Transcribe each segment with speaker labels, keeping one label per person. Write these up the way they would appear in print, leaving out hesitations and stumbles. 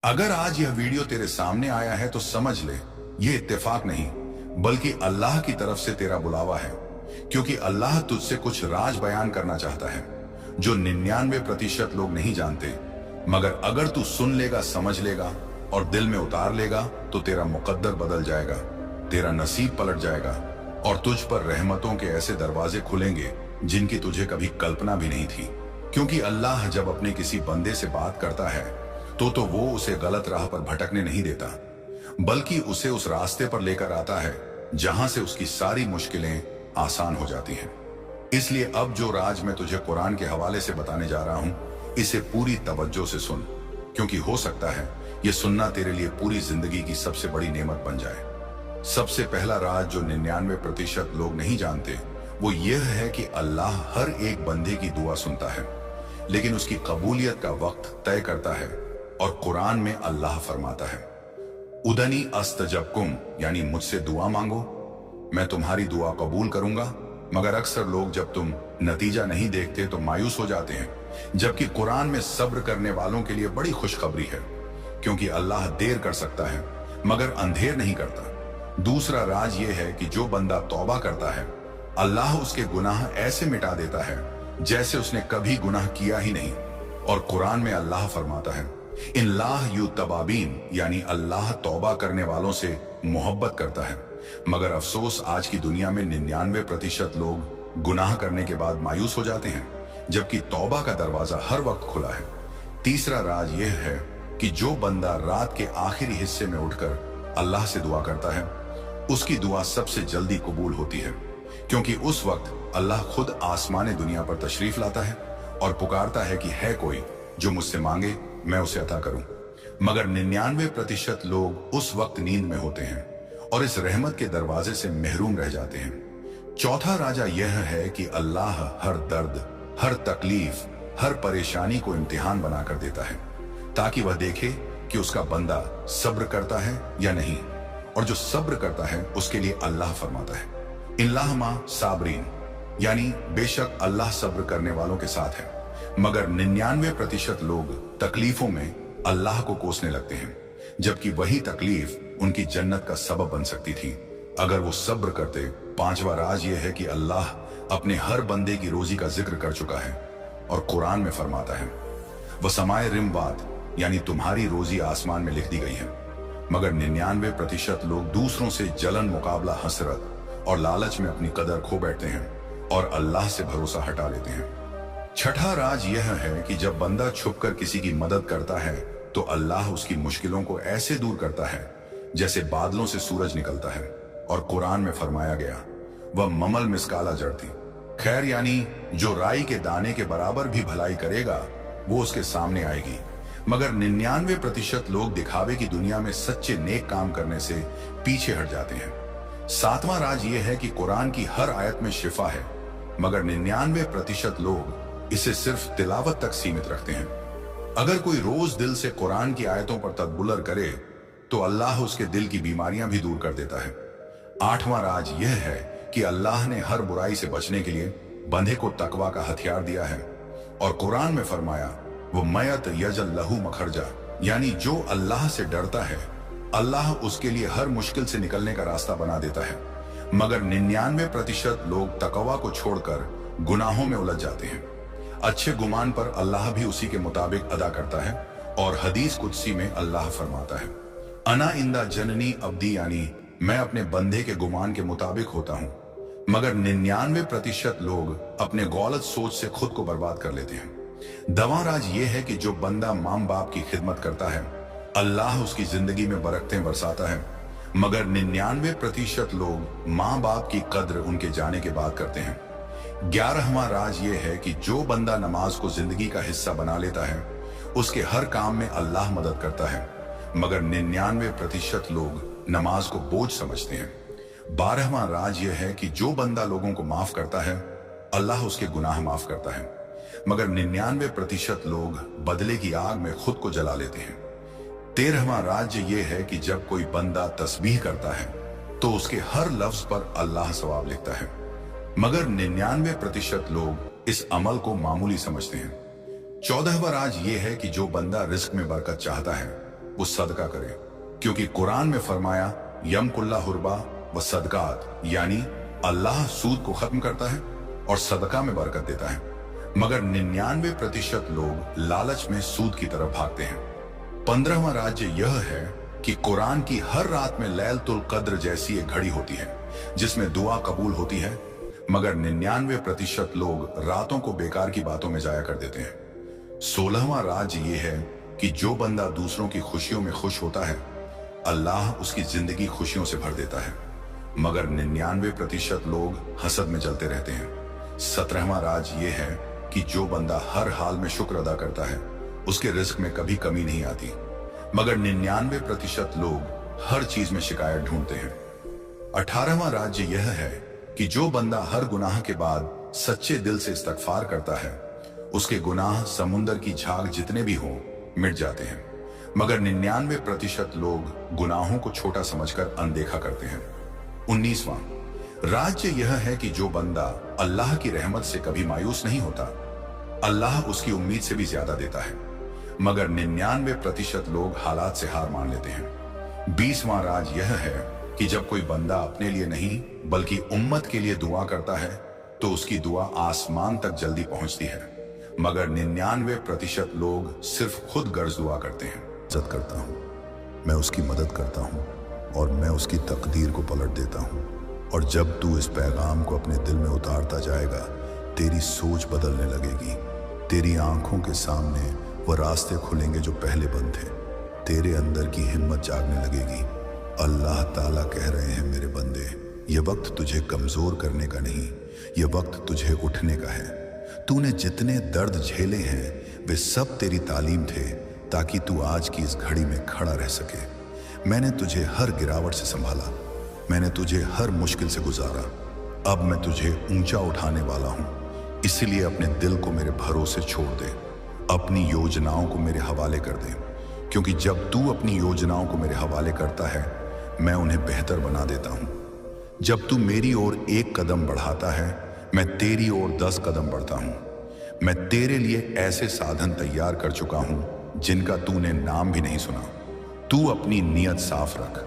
Speaker 1: अगर आज यह वीडियो तेरे सामने आया है तो समझ ले, ये इत्तेफाक नहीं बल्कि अल्लाह की तरफ से तेरा बुलावा है, क्योंकि अल्लाह तुझसे कुछ राज बयान करना चाहता है जो 99% लोग नहीं जानते। मगर अगर तू सुन लेगा, समझ लेगा और दिल में उतार लेगा तो तेरा मुकद्दर बदल जाएगा, तेरा नसीब पलट जाएगा और तुझ पर रहमतों के ऐसे दरवाजे खुलेंगे जिनकी तुझे कभी कल्पना भी नहीं थी। क्योंकि अल्लाह जब अपने किसी बंदे से बात करता है तो वो उसे गलत राह पर भटकने नहीं देता, बल्कि उसे उस रास्ते पर लेकर आता है जहां से उसकी सारी मुश्किलें आसान हो जाती हैं। इसलिए अब जो राज मैं तुझे कुरान के हवाले से बताने जा रहा हूं, इसे पूरी तवज्जो से सुन, क्योंकि हो सकता है ये सुनना तेरे लिए पूरी जिंदगी की सबसे बड़ी नेमत बन जाए। सबसे पहला राज जो 99% लोग नहीं जानते वो यह है कि अल्लाह हर एक बंदे की दुआ सुनता है, लेकिन उसकी कबूलियत का वक्त तय करता है। और कुरान में अल्लाह फरमाता है, उदनी अस्तजबकुम, यानी मुझसे दुआ मांगो, मैं तुम्हारी दुआ कबूल करूंगा। मगर अक्सर लोग जब तुम नतीजा नहीं देखते तो मायूस हो जाते हैं, जबकि कुरान में सब्र करने वालों के लिए बड़ी खुशखबरी है, क्योंकि अल्लाह देर कर सकता है मगर अंधेर नहीं करता। दूसरा राज यह है कि जो बंदा तौबा करता है, अल्लाह उसके गुनाह ऐसे मिटा देता है जैसे उसने कभी गुनाह किया ही नहीं। और कुरान में अल्लाह फरमाता है, इल्लाह यू तबाबीन, यानी अल्लाह तौबा करने वालों से मोहब्बत करता है। मगर अफसोस आज की दुनिया में 99% लोग गुनाह करने के बाद मायूस हो जाते हैं, जबकि तौबा का दरवाजा हर वक्त खुला है। तीसरा राज यह है कि जो बंदा रात के आखिरी हिस्से में उठकर अल्लाह से दुआ करता है, उसकी दुआ सबसे जल्दी कबूल होती है, क्योंकि उस वक्त अल्लाह खुद आसमान दुनिया पर तशरीफ लाता है और पुकारता है कि है कोई जो मुझसे मांगे मैं उसे अता करूं। मगर 99% लोग उस वक्त नींद में होते हैं और इस रहमत के दरवाजे से महरूम रह जाते हैं। चौथा राजा यह है कि अल्लाह हर दर्द, हर तकलीफ, हर परेशानी को इम्तिहान बनाकर देता है, ताकि वह देखे कि उसका बंदा सब्र करता है या नहीं। और जो सब्र करता है उसके लिए अल्लाह फरमाता है, इल्लाह मा साबरीन, यानी बेशक अल्लाह सब्र करने वालों के साथ है। मगर 99% लोग तकलीफों में अल्लाह को कोसने लगते हैं, जबकि वही तकलीफ उनकी जन्नत का सबब बन सकती थी अगर वो सब्र करते। पांचवा राज यह है कि अल्लाह अपने हर बंदे की रोजी का जिक्र कर चुका है और कुरान में फरमाता है, वह समाए रिमवात, यानी तुम्हारी रोजी आसमान में लिख दी गई है। मगर 99% लोग दूसरों से जलन, मुकाबला, हसरत और लालच में अपनी कदर खो बैठते हैं और अल्लाह से भरोसा हटा लेते हैं। छठा राज यह है कि जब बंदा छुपकर किसी की मदद करता है तो अल्लाह उसकी मुश्किलों को ऐसे दूर करता है जैसे बादलों से सूरज निकलता है। और कुरान में फरमाया गया, वह ममल मिसकाला जड़ती, खैर यानी जो राई के दाने के बराबर भी भलाई करेगा वो उसके सामने आएगी। मगर 99% लोग दिखावे की दुनिया में सच्चे नेक काम करने से पीछे हट जाते हैं। सातवां राज यह है कि कुरान की हर आयत में शिफा है, मगर 99% लोग इसे सिर्फ तिलावत तक सीमित रखते हैं। अगर कोई रोज दिल से कुरान की आयतों पर तदब्बुर करे तो अल्लाह उसके दिल की बीमारियां भी दूर कर देता है। आठवां राज यह है कि अल्लाह ने हर बुराई से बचने के लिए बंधे को तकवा का हथियार दिया है और कुरान में फरमाया, वो मयत यजल लहू मखरजा, यानी जो अल्लाह से डरता है अल्लाह उसके लिए हर मुश्किल से निकलने का रास्ता बना देता है। मगर 99% लोग तकवा को छोड़कर गुनाहों में उलझ जाते हैं। अच्छे गुमान पर अल्लाह भी उसी के मुताबिक अदा करता है और हदीस कुदसी में अल्लाह फरमाता है, अना इंदा जननी अब्दी, यानी मैं अपने बंदे के गुमान के मुताबिक होता हूं। मगर 99% लोग अपने गलत सोच से खुद को बर्बाद कर लेते हैं। दवा राज यह है कि जो बंदा मां बाप की खिदमत करता है अल्लाह उसकी जिंदगी में बरकतें बरसाता है। मगर 99% लोग मां बाप की कद्र उनके जाने के बाद करते हैं। 11वां राज यह है कि जो बंदा नमाज को जिंदगी का हिस्सा बना लेता है उसके हर काम में अल्लाह मदद करता है। मगर 99% लोग नमाज को बोझ समझते हैं। 12वां राज यह है कि जो बंदा लोगों को माफ करता है अल्लाह उसके गुनाह माफ करता है। मगर 99% लोग बदले की आग में खुद को जला लेते हैं। 13वां राज यह है कि जब कोई बंदा तस्बीह करता है तो उसके हर लफ्ज पर अल्लाह सवाब लिखता है। मगर 99% लोग इस अमल को मामूली समझते हैं। 14वां राज यह है कि जो बंदा रिस्क में बरकत चाहता है वो सदका करे, क्योंकि कुरान में फरमाया यमकुल्ला हुरबा व सदकात, यानी अल्लाह सूद को खत्म करता है और सदका में बरकत देता है, मगर 99% लोग लालच में सूद की तरफ भागते हैं। 15वां राज्य यह है कि कुरान की हर रात में लैलतुल कद्र जैसी एक घड़ी होती है जिसमें दुआ कबूल होती है, मगर 99% लोग रातों को बेकार की बातों में जाया कर देते हैं। 16वां राज्य यह है कि जो बंदा दूसरों की खुशियों में खुश होता है, अल्लाह उसकी जिंदगी खुशियों से भर देता है, मगर 99% लोग हसद में जलते रहते हैं। 17वां राज ये है कि जो बंदा हर हाल में शुक्र अदा करता है, उसके रिस्क में कभी कमी नहीं आती, मगर 99% लोग हर चीज में शिकायत ढूंढते हैं। 18वां राज्य यह है कि जो बंदा हर गुनाह के बाद सच्चे दिल से इस्तगफार करता है, उसके गुनाह समुंदर की झाग जितने भी हों मिट जाते हैं, मगर 99% लोग गुनाहों को छोटा समझकर अनदेखा करते हैं। 19वां राज्य यह है कि जो बंदा अल्लाह की रहमत से कभी मायूस नहीं होता, अल्लाह उसकी उम्मीद से भी ज्यादा देता है, मगर 99% लोग हालात से हार मान लेते हैं। 20वां राज यह है कि जब कोई बंदा अपने लिए नहीं बल्कि उम्मत के लिए दुआ करता है तो उसकी दुआ आसमान तक जल्दी पहुंचती है, मगर 99% लोग सिर्फ खुद गर्ज दुआ करते हैं।
Speaker 2: इज्जत करता हूँ, मैं उसकी मदद करता हूँ और मैं उसकी तकदीर को पलट देता हूँ। और जब तू इस पैगाम को अपने दिल में उतारता जाएगा, तेरी सोच बदलने लगेगी, तेरी आंखों के सामने वो रास्ते खुलेंगे जो पहले बंद थे, तेरे अंदर की हिम्मत जागने लगेगी। अल्लाह ताला कह रहे हैं, मेरे बंदे, ये वक्त तुझे कमजोर करने का नहीं, ये वक्त तुझे उठने का है। तूने जितने दर्द झेले हैं वे सब तेरी तालीम थे ताकि तू आज की इस घड़ी में खड़ा रह सके। मैंने तुझे हर गिरावट से संभाला, मैंने तुझे हर मुश्किल से गुजारा। अब मैं तुझे ऊंचा उठाने वाला हूं, इसलिए अपने दिल को मेरे भरोसे छोड़ दे, अपनी योजनाओं को मेरे हवाले कर दे, क्योंकि जब तू अपनी योजनाओं को मेरे हवाले करता है, मैं उन्हें बेहतर बना देता हूं। जब तू मेरी ओर एक कदम बढ़ाता है, मैं तेरी ओर 10 कदम बढ़ता हूं। मैं तेरे लिए ऐसे साधन तैयार कर चुका हूं जिनका तूने नाम भी नहीं सुना। तू अपनी नीयत साफ रख,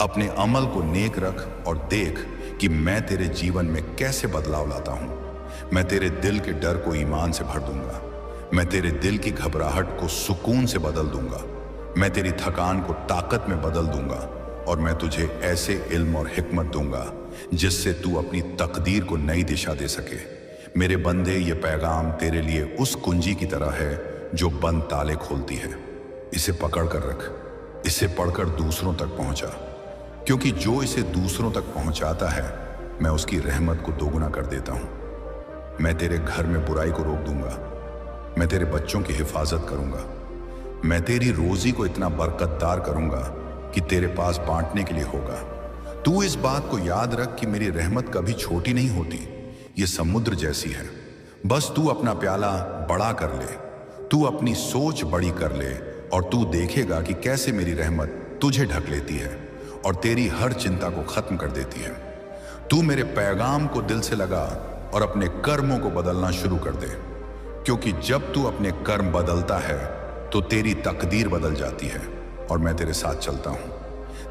Speaker 2: अपने अमल को नेक रख और देख कि मैं तेरे जीवन में कैसे बदलाव लाता हूं। मैं तेरे दिल के डर को ईमान से भर दूंगा, मैं तेरे दिल की घबराहट को सुकून से बदल दूंगा, मैं तेरी थकान को ताकत में बदल दूंगा और मैं तुझे ऐसे इल्म और हिकमत दूंगा जिससे तू अपनी तकदीर को नई दिशा दे सके। मेरे बंदे, ये पैगाम तेरे लिए उस कुंजी की तरह है जो बंद ताले खोलती है। इसे पकड़ कर रख, इसे पढ़कर दूसरों तक पहुंचा, क्योंकि जो इसे दूसरों तक पहुंचाता है, मैं उसकी रहमत को दोगुना कर देता हूं। मैं तेरे घर में बुराई को रोक दूंगा, मैं तेरे बच्चों की हिफाजत करूंगा, मैं तेरी रोजी को इतना बरकतदार करूंगा कि तेरे पास बांटने के लिए होगा। तू इस बात को याद रख कि मेरी रहमत कभी छोटी नहीं होती, ये समुद्र जैसी है। बस तू अपना प्याला बड़ा कर ले, तू अपनी सोच बड़ी कर ले और तू देखेगा कि कैसे मेरी रहमत तुझे ढक लेती है और तेरी हर चिंता को खत्म कर देती है। तू मेरे पैगाम को दिल से लगा और अपने कर्मों को बदलना शुरू कर दे, क्योंकि जब तू अपने कर्म बदलता है तो तेरी तकदीर बदल जाती है और मैं तेरे साथ चलता हूं,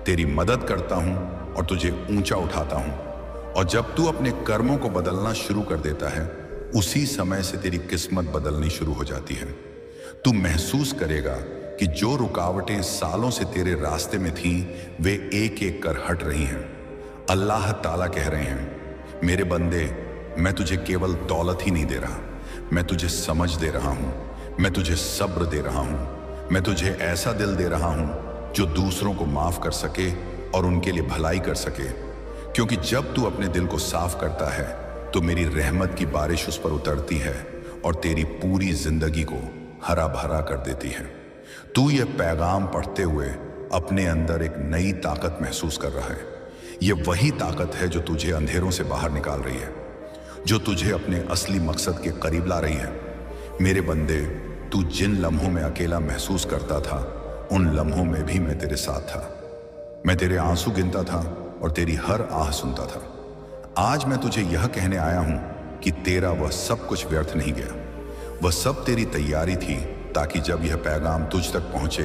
Speaker 2: तेरी मदद करता हूं और तुझे ऊंचा उठाता हूं। और जब तू अपने कर्मों को बदलना शुरू कर देता है, उसी समय से तेरी किस्मत बदलनी शुरू हो जाती है। तू महसूस करेगा कि जो रुकावटें सालों से तेरे रास्ते में थीं, वे एक एक कर हट रही हैं। अल्लाह ताला कह रहे हैं, मेरे बंदे, मैं तुझे केवल दौलत ही नहीं दे रहा, मैं तुझे समझ दे रहा हूं, मैं तुझे सब्र दे रहा हूं, मैं तुझे ऐसा दिल दे रहा हूं जो दूसरों को माफ कर सके और उनके लिए भलाई कर सके। क्योंकि जब तू अपने दिल को साफ करता है तो मेरी रहमत की बारिश उस पर उतरती है और तेरी पूरी जिंदगी को हरा भरा कर देती है। तू ये पैगाम पढ़ते हुए अपने अंदर एक नई ताकत महसूस कर रहा है। ये वही ताकत है जो तुझे अंधेरों से बाहर निकाल रही है, जो तुझे अपने असली मकसद के करीब ला रही है। मेरे बंदे, तू जिन लम्हों में अकेला महसूस करता था, उन लम्हों में भी मैं तेरे साथ था। मैं तेरे आंसू गिनता था और तेरी हर आह सुनता था। आज मैं तुझे यह कहने आया हूं कि तेरा वह सब कुछ व्यर्थ नहीं गया। वह सब तेरी तैयारी थी ताकि जब यह पैगाम तुझ तक पहुंचे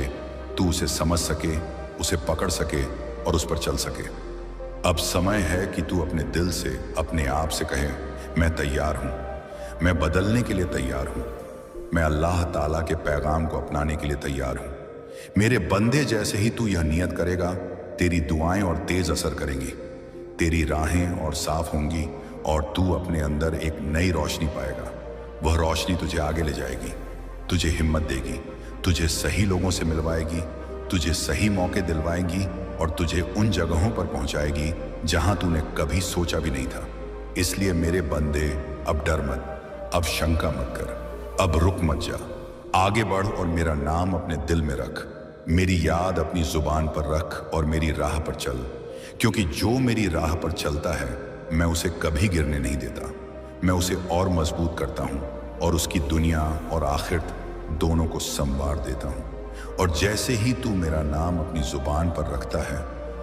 Speaker 2: तू उसे समझ सके, उसे पकड़ सके और उस पर चल सके। अब समय है कि तू अपने दिल से, अपने आप से कहे, मैं तैयार हूं, मैं बदलने के लिए तैयार हूं, मैं अल्लाह ताला के पैगाम को अपनाने के लिए तैयार हूं। मेरे बंदे, जैसे ही तू यह नियत करेगा, तेरी दुआएं और तेज असर करेंगी, तेरी राहें और साफ होंगी और तू अपने अंदर एक नई रोशनी पाएगा। वह रोशनी तुझे आगे ले जाएगी, तुझे हिम्मत देगी, तुझे सही लोगों से मिलवाएगी, तुझे सही मौके दिलवाएगी और तुझे उन जगहों पर पहुंचाएगी जहां तूने कभी सोचा भी नहीं था। इसलिए मेरे बंदे, अब डर मत, अब शंका मत कर, अब रुक मत जा, आगे बढ़ और मेरा नाम अपने दिल में रख, मेरी याद अपनी जुबान पर रख और मेरी राह पर चल, क्योंकि जो मेरी राह पर चलता है मैं उसे कभी गिरने नहीं देता। मैं उसे और मजबूत करता हूं और उसकी दुनिया और आखिरत दोनों को संवार देता हूं। और जैसे ही तू मेरा नाम अपनी जुबान पर रखता है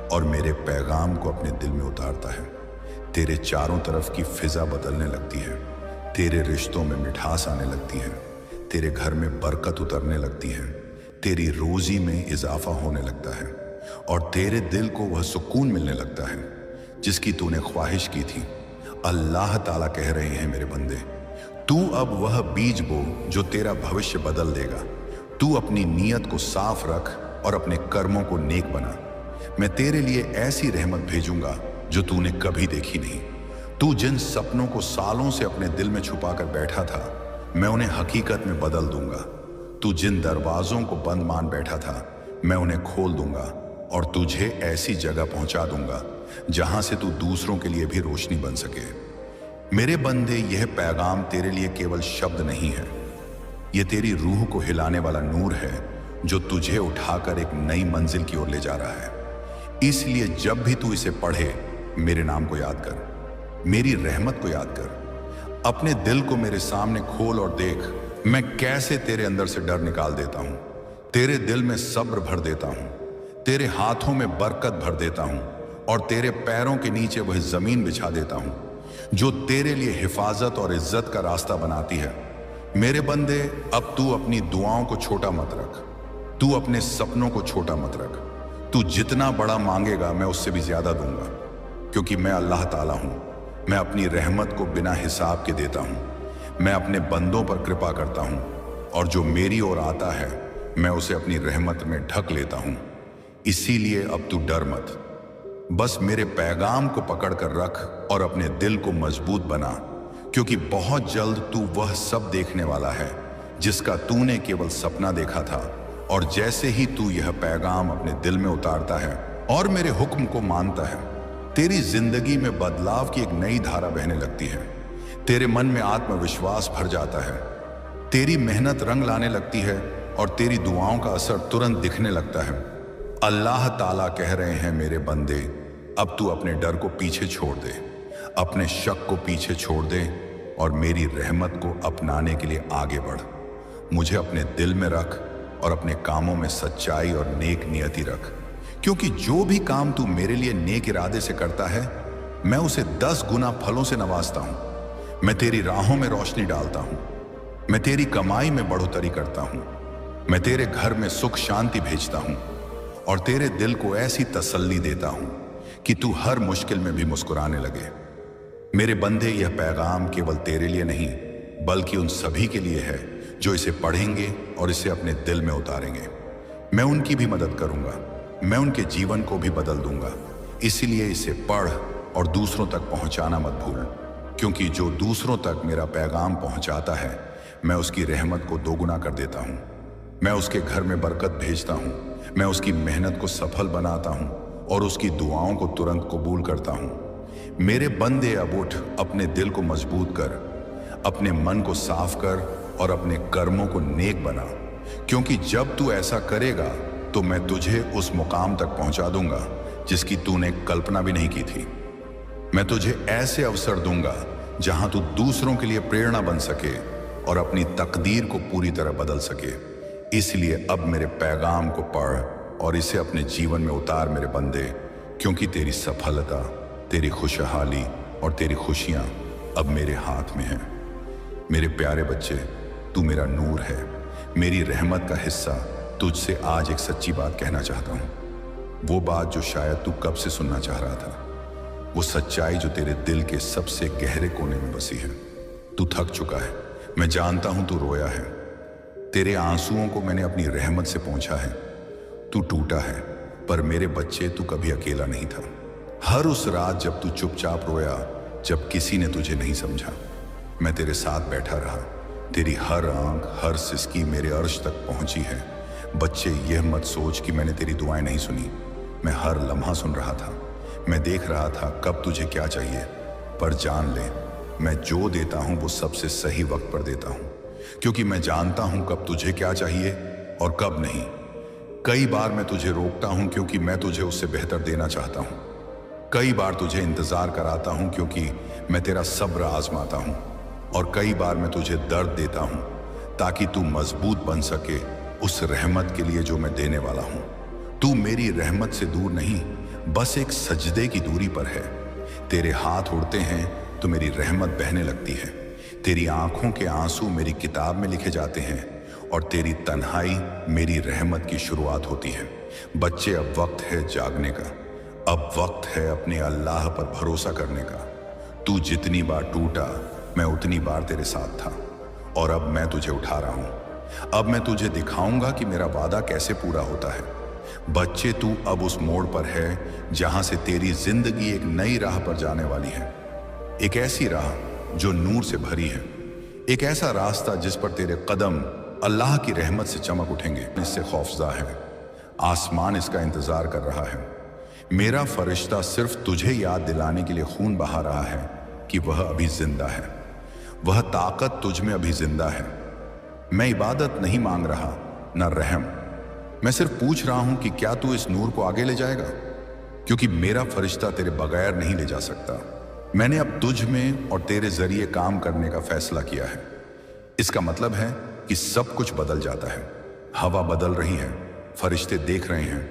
Speaker 2: और मेरे पैगाम को अपने दिल में उतारता है, तेरे चारों तरफ की फिजा बदलने लगती है, तेरे रिश्तों में मिठास आने लगती है, तेरे घर में बरकत उतरने लगती है, तेरी रोजी में इजाफा होने लगता है और तेरे दिल को वह सुकून मिलने लगता है जिसकी तूने ख्वाहिश की थी। अल्लाह ताला कह रहे हैं, मेरे बंदे, तू अब वह बीज बो जो तेरा भविष्य बदल देगा। तू अपनी नीयत को साफ रख और अपने कर्मों को नेक बना। मैं तेरे लिए ऐसी रहमत भेजूंगा जो तूने कभी देखी नहीं। तू जिन सपनों को सालों से अपने दिल में छुपा कर बैठा था, मैं उन्हें हकीकत में बदल दूंगा। तू जिन दरवाजों को बंद मान बैठा था, मैं उन्हें खोल दूंगा और तुझे ऐसी जगह पहुंचा दूंगा जहां से तू दूसरों के लिए भी रोशनी बन सके। मेरे बंदे, यह पैगाम तेरे लिए केवल शब्द नहीं है, यह तेरी रूह को हिलाने वाला नूर है जो तुझे उठाकर एक नई मंजिल की ओर ले जा रहा है। इसलिए जब भी तू इसे पढ़े, मेरे नाम को याद कर, मेरी रहमत को याद कर, अपने दिल को मेरे सामने खोल और देख मैं कैसे तेरे अंदर से डर निकाल देता हूं, तेरे दिल में सब्र भर देता हूं, तेरे हाथों में बरकत भर देता हूं और तेरे पैरों के नीचे वह जमीन बिछा देता हूं जो तेरे लिए हिफाजत और इज्जत का रास्ता बनाती है। मेरे बंदे, अब तू अपनी दुआओं को छोटा मत रख, तू अपने सपनों को छोटा मत रख। तू जितना बड़ा मांगेगा मैं उससे भी ज्यादा दूंगा, क्योंकि मैं अल्लाह ताला हूं। मैं अपनी रहमत को बिना हिसाब के देता हूं। मैं अपने बंदों पर कृपा करता हूं और जो मेरी ओर आता है मैं उसे अपनी रहमत में ढक लेता हूं। इसीलिए अब तू डर मत, बस मेरे पैगाम को पकड़ कर रख और अपने दिल को मजबूत बना, क्योंकि बहुत जल्द तू वह सब देखने वाला है जिसका तूने केवल सपना देखा था। और जैसे ही तू यह पैगाम अपने दिल में उतारता है और मेरे हुक्म को मानता है, तेरी जिंदगी में बदलाव की एक नई धारा बहने लगती है। तेरे मन में आत्मविश्वास भर जाता है, तेरी मेहनत रंग लाने लगती है और तेरी दुआओं का असर तुरंत दिखने लगता है। अल्लाह ताला कह रहे हैं, मेरे बंदे, अब तू अपने डर को पीछे छोड़ दे, अपने शक को पीछे छोड़ दे और मेरी रहमत को अपनाने के लिए आगे बढ़। मुझे अपने दिल में रख और अपने कामों में सच्चाई और नेक नियति रख, क्योंकि जो भी काम तू मेरे लिए नेक इरादे से करता है, मैं उसे 10 गुना फलों से नवाजता हूं। मैं तेरी राहों में रोशनी डालता हूं, मैं तेरी कमाई में बढ़ोतरी करता हूं, मैं तेरे घर में सुख शांति भेजता हूं और तेरे दिल को ऐसी तसल्ली देता हूं कि तू हर मुश्किल में भी मुस्कुराने लगे। मेरे बंदे, यह पैगाम केवल तेरे लिए नहीं बल्कि उन सभी के लिए है जो इसे पढ़ेंगे और इसे अपने दिल में उतारेंगे। मैं उनकी भी मदद करूंगा, मैं उनके जीवन को भी बदल दूंगा। इसीलिए इसे पढ़ और दूसरों तक पहुंचाना मत भूल, क्योंकि जो दूसरों तक मेरा पैगाम पहुंचाता है, मैं उसकी रहमत को दोगुना कर देता हूं। मैं उसके घर में बरकत भेजता हूं, मैं उसकी मेहनत को सफल बनाता हूं और उसकी दुआओं को तुरंत कबूल करता हूं। मेरे बंदे, अब उठ, अपने दिल को मजबूत कर, अपने मन को साफ कर और अपने कर्मों को नेक बना, क्योंकि जब तू ऐसा करेगा तो मैं तुझे उस मुकाम तक पहुंचा दूंगा जिसकी तूने कल्पना भी नहीं की थी। मैं तुझे ऐसे अवसर दूंगा जहां तू दूसरों के लिए प्रेरणा बन सके और अपनी तकदीर को पूरी तरह बदल सके। इसलिए अब मेरे पैगाम को पढ़ और इसे अपने जीवन में उतार, मेरे बंदे, क्योंकि तेरी सफलता, तेरी खुशहाली और तेरी खुशियां अब मेरे हाथ में हैं। मेरे प्यारे बच्चे, तू मेरा नूर है, मेरी रहमत का हिस्सा,
Speaker 1: तुझसे आज एक सच्ची बात कहना चाहता हूं, वो बात जो शायद तू कब से सुनना चाह रहा था, वो सच्चाई जो तेरे दिल के सबसे गहरे कोने में बसी है। तू थक चुका है, मैं जानता हूं तू रोया है, तेरे आंसुओं को मैंने अपनी रहमत से पोंछा है। तू टूटा है, पर मेरे बच्चे तू कभी अकेला नहीं था। हर उस रात जब तू चुपचाप रोया, जब किसी ने तुझे नहीं समझा, मैं तेरे साथ बैठा रहा। तेरी हर आंख, हर सिसकी मेरे अर्श तक पहुंची है। बच्चे, यह मत सोच कि मैंने तेरी दुआएं नहीं सुनी। मैं हर लम्हा सुन रहा था, मैं देख रहा था कब तुझे क्या चाहिए। पर जान ले, मैं जो देता हूं वो सबसे सही वक्त पर देता हूं, क्योंकि मैं जानता हूं कब तुझे क्या चाहिए और कब नहीं। कई बार मैं तुझे रोकता हूं क्योंकि मैं तुझे उससे बेहतर देना चाहता हूं। कई बार तुझे इंतजार कराता हूं क्योंकि मैं तेरा सब्र आजमाता हूं। और कई बार मैं तुझे दर्द देता हूं ताकि तू मजबूत बन सके उस रहमत के लिए जो मैं देने वाला हूं। तू मेरी रहमत से दूर नहीं, बस एक सजदे की दूरी पर है। तेरे हाथ उड़ते हैं तो मेरी रहमत बहने लगती है। तेरी आंखों के आंसू मेरी किताब में लिखे जाते हैं और तेरी तन्हाई मेरी रहमत की शुरुआत होती है। बच्चे, अब वक्त है जागने का, अब वक्त है अपने अल्लाह पर भरोसा करने का। तू जितनी बार टूटा, मैं उतनी बार तेरे साथ था, और अब मैं तुझे उठा रहा हूं। अब मैं तुझे दिखाऊंगा कि मेरा वादा कैसे पूरा होता है। बच्चे, तू अब उस मोड़ पर है जहां से तेरी जिंदगी एक नई राह पर जाने वाली है। एक ऐसी राह जो नूर से भरी है, एक ऐसा रास्ता जिस पर तेरे कदम अल्लाह की रहमत से चमक उठेंगे। इससे खौफज़दा है, आसमान इसका इंतजार कर रहा है। मेरा फरिश्ता सिर्फ तुझे याद दिलाने के लिए खून बहा रहा है कि वह अभी जिंदा है, वह ताकत तुझ में अभी जिंदा है। मैं इबादत नहीं मांग रहा, न रहम। मैं सिर्फ पूछ रहा हूं कि क्या तू इस नूर को आगे ले जाएगा, क्योंकि मेरा फरिश्ता तेरे बगैर नहीं ले जा सकता। मैंने अब तुझ में और तेरे जरिए काम करने का फैसला किया है। इसका मतलब है कि सब कुछ बदल जाता है। हवा बदल रही है, फरिश्ते देख रहे हैं,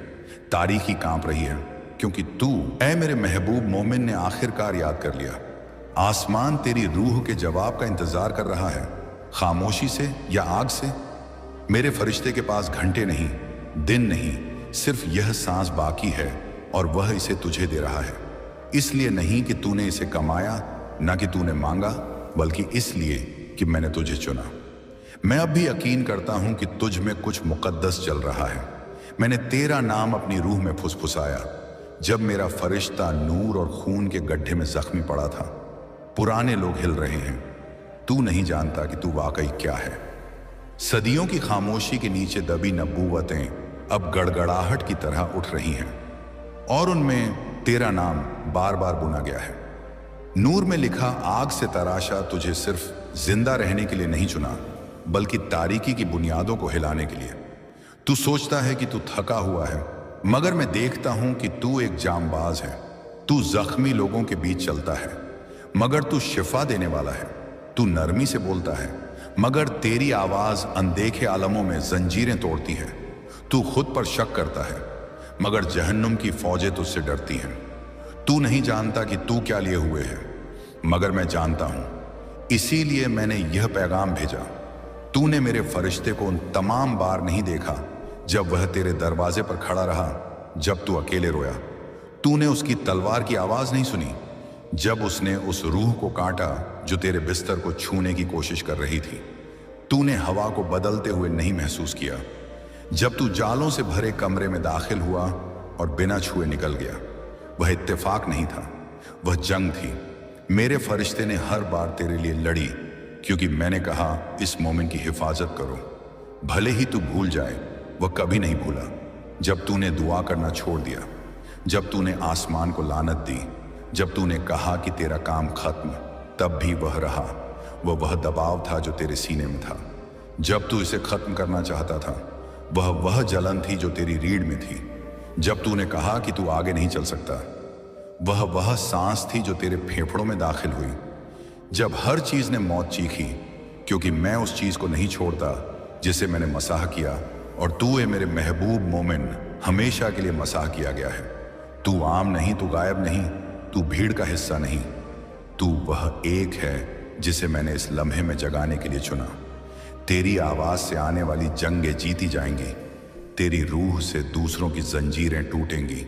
Speaker 1: तारीखी कांप रही है, क्योंकि तू, ऐ मेरे महबूब मोमिन, ने आखिरकार याद कर लिया। आसमान तेरी रूह के जवाब का इंतजार कर रहा है, खामोशी से या आग से। मेरे फरिश्ते के पास घंटे नहीं, दिन नहीं, सिर्फ यह सांस बाकी है, और वह इसे तुझे दे रहा है। इसलिए नहीं कि तूने इसे कमाया, ना कि तूने मांगा, बल्कि इसलिए कि मैंने तुझे चुना। मैं अब भी यकीन करता हूं कि तुझ में कुछ मुकद्दस चल रहा है। मैंने तेरा नाम अपनी रूह में फुसफुसाया जब मेरा फरिश्ता नूर और खून के गड्ढे में जख्मी पड़ा था। पुराने लोग हिल रहे हैं, तू नहीं जानता कि तू वाकई क्या है। सदियों की खामोशी के नीचे दबी नबूवतें अब गड़गड़ाहट की तरह उठ रही हैं, और उनमें तेरा नाम बार बार बुना गया है। नूर में लिखा, आग से तराशा तुझे सिर्फ जिंदा रहने के लिए नहीं चुना, बल्कि तारीकी की बुनियादों को हिलाने के लिए। तू सोचता है कि तू थका हुआ है, मगर मैं देखता हूं कि तू एक जांबाज है। तू जख्मी लोगों के बीच चलता है, मगर तू शिफा देने वाला है। तू नरमी से बोलता है, मगर तेरी आवाज अनदेखे आलमों में जंजीरें तोड़ती है। तू खुद पर शक करता है, मगर जहन्नुम की फौजें तुझसे डरती हैं। तू नहीं जानता कि तू क्या लिए हुए है, मगर मैं जानता हूं। इसीलिए मैंने यह पैगाम भेजा। तूने मेरे फरिश्ते को उन तमाम बार नहीं देखा जब वह तेरे दरवाजे पर खड़ा रहा, जब तू अकेले रोया। तूने उसकी तलवार की आवाज नहीं सुनी जब उसने उस रूह को काटा जो तेरे बिस्तर को छूने की कोशिश कर रही थी। तूने हवा को बदलते हुए नहीं महसूस किया जब तू जालों से भरे कमरे में दाखिल हुआ और बिना छुए निकल गया। वह इत्तेफाक नहीं था, वह जंग थी। मेरे फरिश्ते ने हर बार तेरे लिए लड़ी, क्योंकि मैंने कहा, इस मोमिन की हिफाजत करो। भले ही तू भूल जाए, वह कभी नहीं भूला। जब तूने दुआ करना छोड़ दिया, जब तूने आसमान को लानत दी, जब तूने कहा कि तेरा काम खत्म, तब भी वह रहा। वह दबाव था जो तेरे सीने में था। जब तू इसे खत्म करना चाहता था, वह जलन थी जो तेरी रीढ़ में थी। जब तूने कहा कि तू आगे नहीं चल सकता, वह सांस थी जो तेरे फेफड़ों में दाखिल हुई। जब हर चीज ने मौत चीखी, क्योंकि मैं उस चीज को नहीं छोड़ता जिसे मैंने मसाह किया, और तू है मेरे महबूब मोमिन, हमेशा के लिए मसाह किया गया है। तू आम नहीं, तू गायब नहीं, तू भीड़ का हिस्सा नहीं। तू वह एक है जिसे मैंने इस लम्हे में जगाने के लिए चुना। तेरी आवाज से आने वाली जंगें जीती जाएंगी, तेरी रूह से दूसरों की जंजीरें टूटेंगी।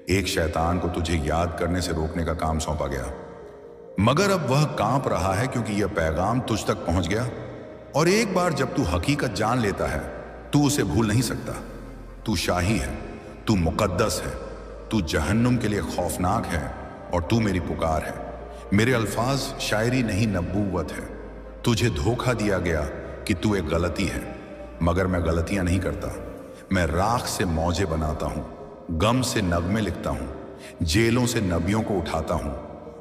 Speaker 1: एक शैतान को तुझे याद करने से रोकने का काम सौंपा गया, मगर अब वह कांप रहा है क्योंकि यह पैगाम तुझ तक पहुंच गया। और एक बार जब तू हकीकत जान लेता है, तू उसे भूल नहीं सकता। तू शाही है, तू मुकद्दस है, तू जहन्नुम के लिए खौफनाक है, और तू मेरी पुकार है। मेरे अल्फाज शायरी नहीं, नबूवत है। तुझे धोखा दिया गया कि तू एक गलती है, मगर मैं गलतियां नहीं करता। मैं राख से मौजे बनाता हूं, गम से नगमे लिखता हूं, जेलों से नबियों को उठाता हूं,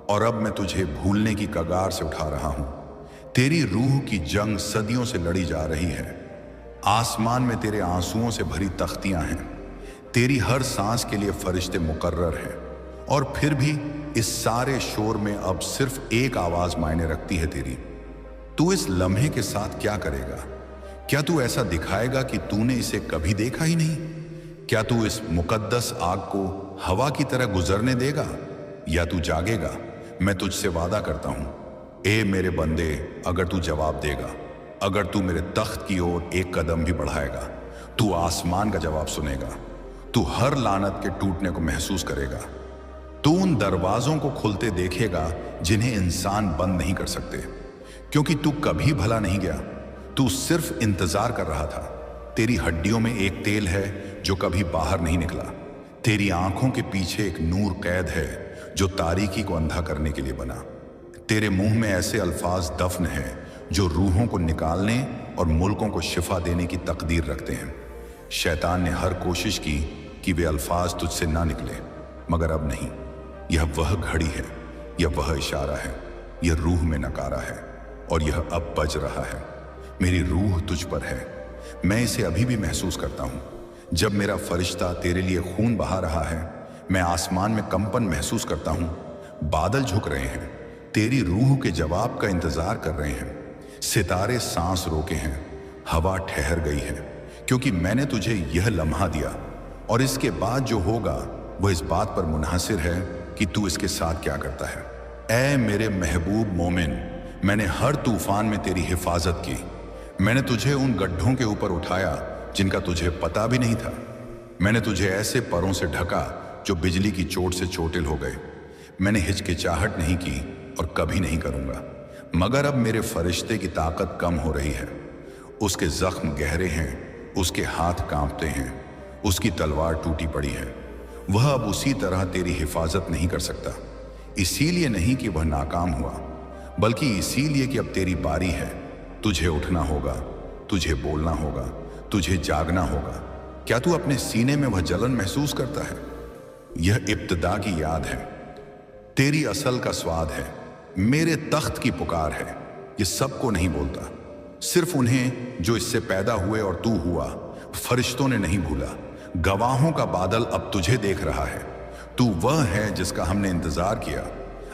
Speaker 1: और अब मैं तुझे भूलने की कगार से उठा रहा हूं। तेरी रूह की जंग सदियों से लड़ी जा रही है। आसमान में तेरे आंसुओं से भरी तख्तियां हैं। तेरी हर सांस के लिए फरिश्ते मुकर्रर हैं, और फिर भी इस सारे शोर में अब सिर्फ एक आवाज मायने रखती है तेरी। तू इस लम्हे के साथ क्या करेगा? क्या तू ऐसा दिखाएगा कि तूने इसे कभी देखा ही नहीं? क्या तू इस मुकद्दस आग को हवा की तरह गुजरने देगा, या तू जागेगा? मैं तुझसे वादा करता हूं, ए मेरे बंदे, अगर तू जवाब देगा, अगर तू मेरे तख्त की ओर एक कदम भी बढ़ाएगा, तू आसमान का जवाब सुनेगा। तू हर लानत के टूटने को महसूस करेगा। तू उन दरवाजों को खुलते देखेगा जिन्हें इंसान बंद नहीं कर सकते, क्योंकि तू कभी भला नहीं गया। तू सिर्फ इंतजार कर रहा था। तेरी हड्डियों में एक तेल है जो कभी बाहर नहीं निकला। तेरी आंखों के पीछे एक नूर कैद है जो तारीकी को अंधा करने के लिए बना। तेरे मुंह में ऐसे अल्फाज दफन हैं जो रूहों को निकालने और मुल्कों को शिफा देने की तकदीर रखते हैं। शैतान ने हर कोशिश की कि वे अल्फाज तुझसे ना निकले, मगर अब नहीं। यह वह घड़ी है, यह वह इशारा है, यह रूह में नकारा है, और यह अब बज रहा है। मेरी रूह तुझ पर है, मैं इसे अभी भी महसूस करता हूं। जब मेरा फरिश्ता तेरे लिए खून बहा रहा है, मैं आसमान में कंपन महसूस करता हूं। बादल झुक रहे हैं, तेरी रूह के जवाब का इंतजार कर रहे हैं। सितारे सांस रोके हैं, हवा ठहर गई है, क्योंकि मैंने तुझे यह लम्हा दिया, और इसके बाद जो होगा वह इस बात पर मुनहसिर है कि तू इसके साथ क्या करता है। ऐ मेरे महबूब मोमिन, मैंने हर तूफान में तेरी हिफाजत की। मैंने तुझे उन गड्ढों के ऊपर उठाया जिनका तुझे पता भी नहीं था। मैंने तुझे ऐसे परों से ढका जो बिजली की चोट से चोटिल हो गए। मैंने हिचकिचाहट नहीं की और कभी नहीं करूंगा, मगर अब मेरे फरिश्ते की ताकत कम हो रही है। उसके जख्म गहरे हैं, उसके हाथ कांपते हैं, उसकी तलवार टूटी पड़ी है। वह अब उसी तरह तेरी हिफाजत नहीं कर सकता। इसीलिए नहीं कि वह नाकाम हुआ, बल्कि इसीलिए कि अब तेरी बारी है। तुझे उठना होगा, तुझे बोलना होगा, तुझे जागना होगा। क्या तू अपने सीने में वह जलन महसूस करता है? यह इब्तिदा की याद है, तेरी असल का स्वाद है, मेरे तख्त की पुकार है। ये सबको नहीं बोलता, सिर्फ उन्हें जो इससे पैदा हुए और तू हुआ। फरिश्तों ने नहीं भूला। गवाहों का बादल अब तुझे देख रहा है। तू वह है जिसका हमने इंतजार किया।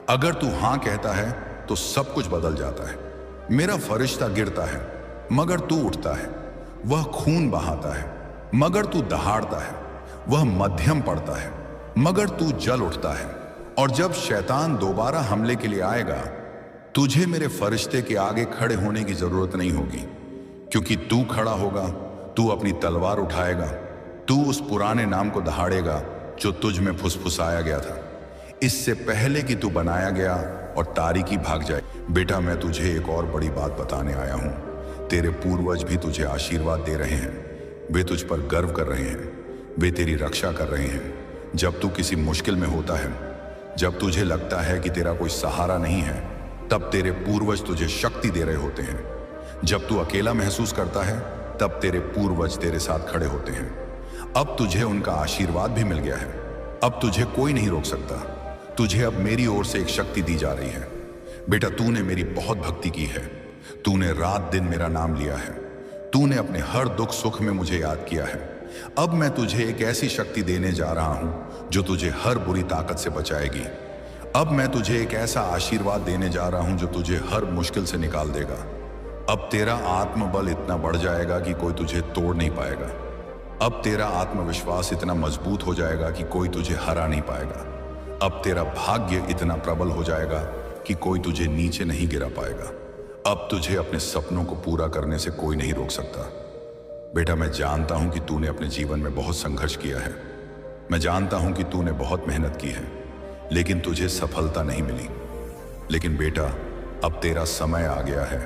Speaker 1: अगर तू हां कहता है तो सब कुछ बदल जाता है। मेरा फरिश्ता गिरता है मगर तू उठता है। वह खून बहाता है मगर तू दहाड़ता है। वह मध्यम पड़ता है मगर तू जल उठता है। और जब शैतान दोबारा हमले के लिए आएगा, तुझे मेरे फरिश्ते के आगे खड़े होने की जरूरत नहीं होगी, क्योंकि तू खड़ा होगा, तू अपनी तलवार उठाएगा, तू उस पुराने नाम को दहाड़ेगा जो तुझ में फुसफुसाया गया था, इससे पहले कि तू बनाया गया और तारीकी भाग जाए। बेटा, मैं तुझे एक और बड़ी बात बताने आया हूं। तेरे पूर्वज भी तुझे आशीर्वाद दे रहे हैं। वे तुझ पर गर्व कर रहे हैं, वे तेरी रक्षा कर रहे हैं। जब तू किसी मुश्किल में होता है, जब तुझे लगता है कि तेरा कोई सहारा नहीं है, तब तेरे पूर्वज तुझे शक्ति दे रहे होते हैं। जब तू अकेला महसूस करता है, तब तेरे पूर्वज तेरे साथ खड़े होते हैं। अब तुझे उनका आशीर्वाद भी मिल गया है। अब तुझे कोई नहीं रोक सकता। तुझे अब मेरी ओर से एक शक्ति दी जा रही है। बेटा, तूने मेरी बहुत भक्ति की है। तूने रात दिन मेरा नाम लिया है। तूने अपने हर दुख सुख में मुझे याद किया है। अब मैं तुझे एक ऐसी शक्ति देने जा रहा हूं जो तुझे हर बुरी ताकत से बचाएगी। अब मैं तुझे एक ऐसा आशीर्वाद देने जा रहा हूं जो तुझे हर मुश्किल से निकाल देगा। अब तेरा आत्मबल इतना बढ़ जाएगा कि कोई तुझे तोड़ नहीं पाएगा। अब तेरा आत्मविश्वास इतना मजबूत हो जाएगा कि कोई तुझे हरा नहीं पाएगा। अब तेरा भाग्य इतना प्रबल हो जाएगा कि कोई तुझे नीचे नहीं गिरा पाएगा। अब तुझे अपने सपनों को पूरा करने से कोई नहीं रोक सकता। बेटा, मैं जानता हूं कि तूने अपने जीवन में बहुत संघर्ष किया है। मैं जानता हूं कि तूने बहुत मेहनत की है, लेकिन तुझे सफलता नहीं मिली। लेकिन बेटा, अब तेरा समय आ गया है।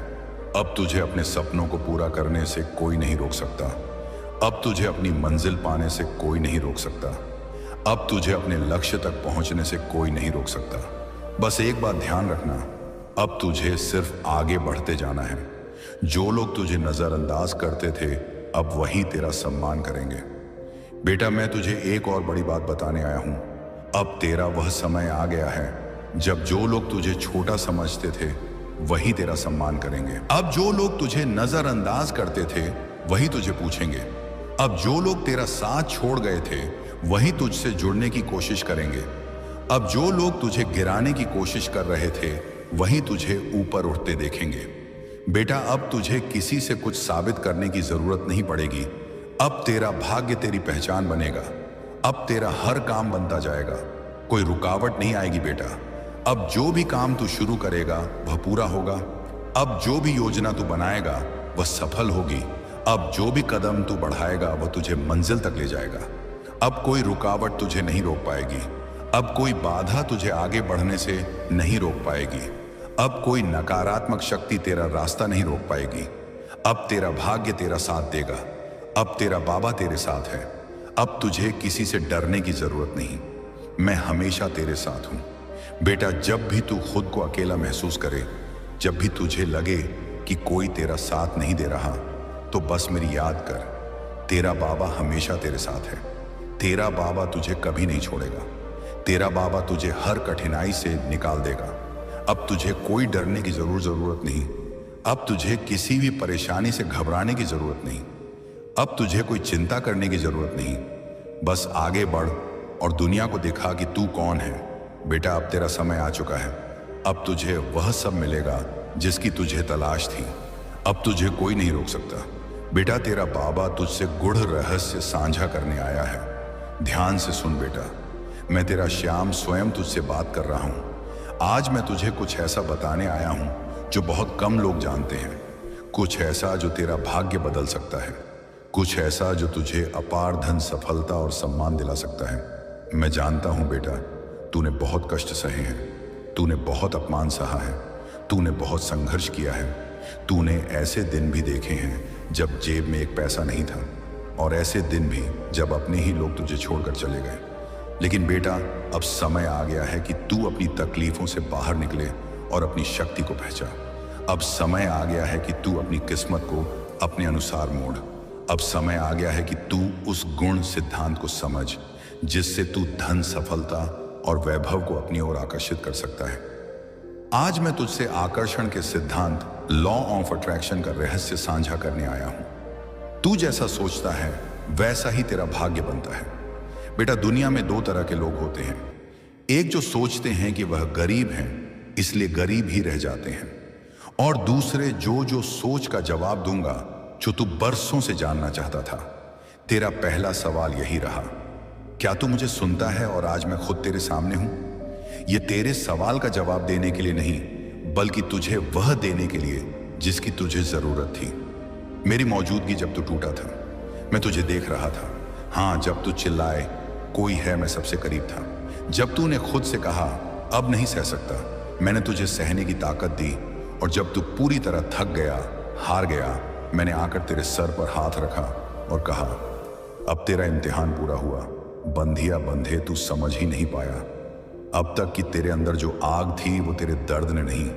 Speaker 1: अब तुझे अपने सपनों को पूरा करने से कोई नहीं रोक सकता। अब तुझे अपनी मंजिल पाने से कोई नहीं रोक सकता। अब तुझे अपने लक्ष्य तक पहुंचने से कोई नहीं रोक सकता। बस एक बात ध्यान रखना, अब तुझे सिर्फ आगे बढ़ते जाना है। जो लोग तुझे नजरअंदाज करते थे, अब वही तेरा सम्मान करेंगे। बेटा, मैं तुझे एक और बड़ी बात बताने आया हूं। अब तेरा वह समय आ गया है जब जो लोग तुझे छोटा समझते थे, वही तेरा सम्मान करेंगे। अब जो लोग तुझे नजरअंदाज करते थे, वही तुझे पूछेंगे। अब जो लोग तेरा साथ छोड़ गए थे, वही तुझसे जुड़ने की कोशिश करेंगे। अब जो लोग तुझे गिराने की कोशिश कर रहे थे, वही तुझे ऊपर उठते देखेंगे। बेटा, अब तुझे किसी से कुछ साबित करने की जरूरत नहीं पड़ेगी। अब तेरा भाग्य तेरी पहचान बनेगा। अब तेरा हर काम बनता जाएगा, कोई रुकावट नहीं आएगी बेटा। अब जो भी काम तू शुरू करेगा वह पूरा होगा। अब जो भी योजना तू बनाएगा वह सफल होगी। अब जो भी कदम तू बढ़ाएगा वह तुझे मंजिल तक ले जाएगा। अब कोई रुकावट तुझे नहीं रोक पाएगी। अब कोई बाधा तुझे आगे बढ़ने से नहीं रोक पाएगी। अब कोई नकारात्मक शक्ति तेरा रास्ता नहीं रोक पाएगी। अब तेरा भाग्य तेरा साथ देगा। अब तेरा बाबा तेरे साथ है। अब तुझे किसी से डरने की जरूरत नहीं। मैं हमेशा तेरे साथ हूं। बेटा, जब भी तू खुद को अकेला महसूस करे, जब भी तुझे लगे कि कोई तेरा साथ नहीं दे रहा, तो बस मेरी याद कर, तेरा बाबा हमेशा तेरे साथ है। तेरा बाबा तुझे कभी नहीं छोड़ेगा। तेरा बाबा तुझे हर कठिनाई से निकाल देगा। अब तुझे कोई डरने की जरूरत नहीं। अब तुझे किसी भी परेशानी से घबराने की जरूरत नहीं। अब तुझे कोई चिंता करने की जरूरत नहीं। बस आगे बढ़ और दुनिया को दिखा कि तू कौन है। बेटा, अब तेरा समय आ चुका है। अब तुझे वह सब मिलेगा जिसकी तुझे तलाश थी। अब तुझे कोई नहीं रोक सकता। बेटा, तेरा बाबा तुझसे गूढ़ रहस्य साझा करने आया है। ध्यान से सुन बेटा, मैं तेरा श्याम स्वयं तुझसे बात कर रहा हूं। आज मैं तुझे कुछ ऐसा बताने आया हूं जो बहुत कम लोग जानते हैं। कुछ ऐसा जो तेरा भाग्य बदल सकता है। कुछ ऐसा जो तुझे अपार धन, सफलता और सम्मान दिला सकता है। मैं जानता हूं बेटा, तूने बहुत कष्ट सहे हैं। तूने बहुत अपमान सहा है। तूने बहुत संघर्ष किया है। तूने ऐसे दिन भी देखे हैं जब जेब में एक पैसा नहीं था, और ऐसे दिन भी जब अपने ही लोग तुझे छोड़कर चले गए। लेकिन बेटा, अब समय आ गया है कि तू अपनी तकलीफों से बाहर निकले और अपनी शक्ति को पहचान। अब समय आ गया है कि तू अपनी किस्मत को अपने अनुसार मोड़। अब समय आ गया है कि तू उस गुण सिद्धांत को समझ जिससे तू धन, सफलता और वैभव को अपनी ओर आकर्षित कर सकता है। आज मैं तुझसे आकर्षण के सिद्धांत, लॉ ऑफ अट्रैक्शन का रहस्य साझा करने आया हूं। तू जैसा सोचता है वैसा ही तेरा भाग्य बनता है। बेटा, दुनिया में दो तरह के लोग होते हैं। एक जो सोचते हैं कि वह गरीब हैं, इसलिए गरीब ही रह जाते हैं, और दूसरे जो सोच का जवाब दूंगा जो तू बरसों से जानना चाहता था। तेरा पहला सवाल यही रहा, क्या तू मुझे सुनता है और आज मैं खुद तेरे सामने हूं? ये तेरे सवाल का जवाब देने के लिए नहीं, बल्कि तुझे वह देने के लिए जिसकी तुझे जरूरत थी। मेरी मौजूदगी जब तू टूटा था, मैं तुझे देख रहा था। हाँ, जब तू चिल्लाए कोई है, मैं सबसे करीब था। जब तूने खुद से कहा अब नहीं सह सकता, मैंने तुझे सहने की ताकत दी। और जब तू पूरी तरह थक गया, हार गया, मैंने आकर तेरे सर पर हाथ रखा और कहा, अब तेरा इम्तिहान पूरा हुआ। बंधिया बंधे तू समझ ही नहीं पाया। अब तक कि तेरे अंदर जो आग थी वो तेरे दर्द ने नहीं,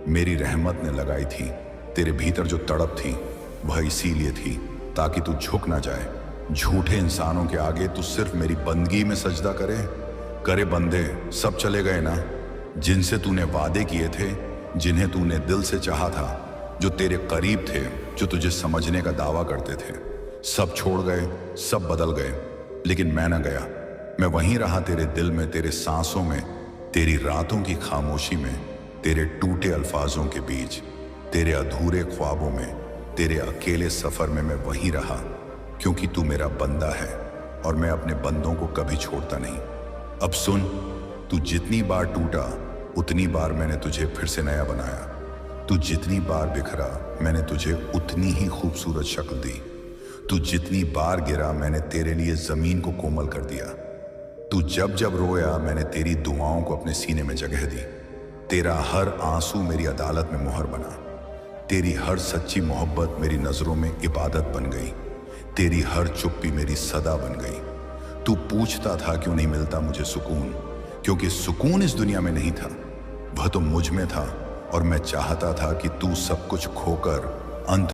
Speaker 1: मेरी रहमत ने लगाई थी। तेरे भीतर जो तड़प थी वह इसीलिए थी ताकि तू झुक ना जाए। झूठे इंसानों के आगे तू सिर्फ मेरी बंदगी में सजदा करे बंदे सब चले गए ना, जिनसे तूने वादे किए थे, जिन्हें तूने दिल से चाहा था, जो तेरे करीब थे, जो तुझे समझने का दावा करते थे, सब छोड़ गए, सब बदल गए। लेकिन मैं न गया। मैं वहीं रहा, तेरे दिल में, तेरे सांसों में, तेरी रातों की खामोशी में, तेरे टूटे अल्फाजों के बीच, तेरे अधूरे ख्वाबों में, तेरे अकेले सफर में मैं वहीं रहा, क्योंकि तू मेरा बंदा है और मैं अपने बंदों को कभी छोड़ता नहीं। अब सुन, तू जितनी बार टूटा उतनी बार मैंने तुझे फिर से नया बनाया। तू जितनी बार बिखरा मैंने तुझे उतनी ही खूबसूरत शक्ल दी।
Speaker 2: तू जितनी बार गिरा मैंने तेरे लिए जमीन को कोमल कर दिया। तू जब जब रोया मैंने तेरी दुआओं को अपने सीने में जगह दी। तेरा हर आंसू मेरी अदालत में मुहर बना। तेरी हर सच्ची मोहब्बत मेरी नजरों में इबादत बन गई। तेरी हर चुप्पी मेरी सदा बन गई। तू पूछता था क्यों नहीं मिलता मुझे सुकून, क्योंकि सुकून इस दुनिया में नहीं था, वह तो मुझ में था। और मैं चाहता था कि तू सब कुछ खोकर अंत